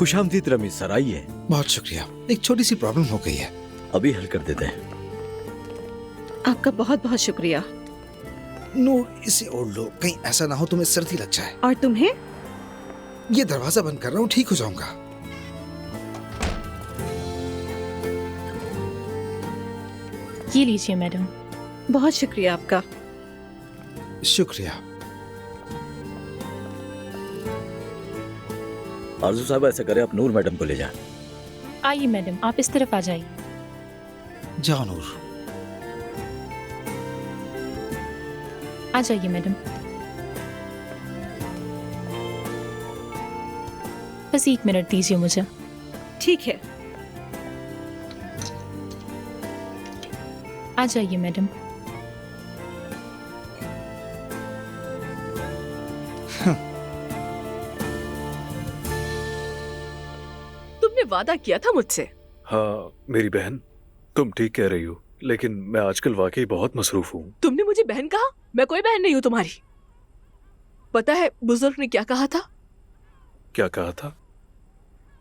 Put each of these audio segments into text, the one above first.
खुशामदीद Ramiz sir, आइए। बहुत शुक्रिया। एक छोटी सी प्रॉब्लम हो गई है, अभी हल कर देते हैं। आपका बहुत बहुत शुक्रिया। नूर इसे ओढ़ लो, कहीं ऐसा ना हो तुम्हें सर्दी लग जाए। और तुम्हें? ये दरवाजा बंद कर रहा हूँ, ठीक हो जाऊंगा। ये लीजिए मैडम। बहुत शुक्रिया आपका। शुक्रिया। आरजू साहब ऐसा करें, आप नूर मैडम को ले जाएं। आइए मैडम, आप इस तरफ आ जाइए। जाओ नूर। आ जाइए मैडम। बस 1 मिनट दीजिए मुझे। ठीक है। आ जाइए मैडम। तुमने वादा किया था मुझसे। हाँ मेरी बहन, तुम ठीक कह रही हो, लेकिन मैं आजकल वाकई बहुत मसरूफ हूँ। तुमने मुझे बहन कहा? मैं कोई बहन नहीं हूँ तुम्हारी। पता है बुजुर्ग ने क्या कहा था? क्या कहा था?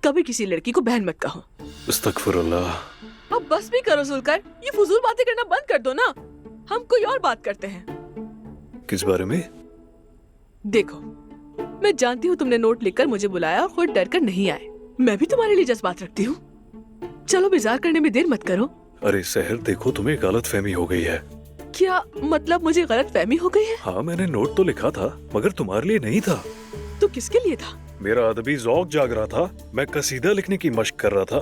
कभी किसी लड़की को बहन मत कहो। अस्तगफुरुल्लाह। अब बस भी करो जुल्कर, ये फजूल बातें करना बंद कर दो ना। हम कोई और बात करते हैं। किस बारे में? देखो, मैं जानती हूँ तुमने नोट लिखकर मुझे बुलाया और खुद डर कर नहीं आए। मैं भी तुम्हारे लिए जज्बात रखती हूँ। चलो बिजार करने में देर मत करो। अरे सहर, देखो तुम्हें गलत फहमी हो गई है। क्या मतलब मुझे गलत फहमी हो गई है? हाँ मैंने नोट तो लिखा था, मगर तुम्हारे लिए नहीं था। तो किसके लिए था? मेरा अदबी ज़ौक जाग रहा था, मैं कसीदा लिखने की मशक कर रहा था।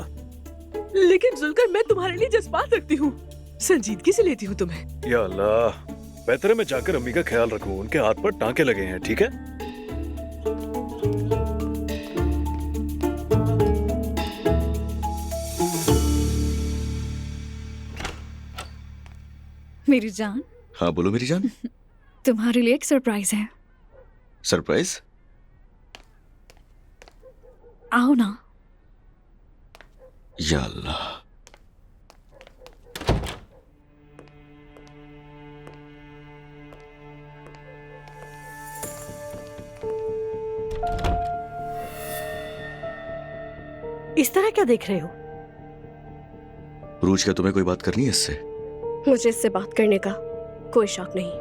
लेकिन जुल्कर मैं तुम्हारे लिए जज्बात रखती हूँ, संजीदगी से लेती हूँ तुम्हें। या अल्लाह, बेहतर है मैं जाकर अम्मी का ख्याल रखूं, उनके हाथ पर टांके लगे हैं, ठीक है? मेरी जान। हाँ बोलो मेरी जान। तुम्हारे लिए एक सरप्राइज है। सरप्राइज? आओ ना। या अल्लाह। इस तरह क्या देख रहे हो? रूज, क्या तुम्हें कोई बात करनी है इससे? मुझे इससे बात करने का कोई शौक नहीं।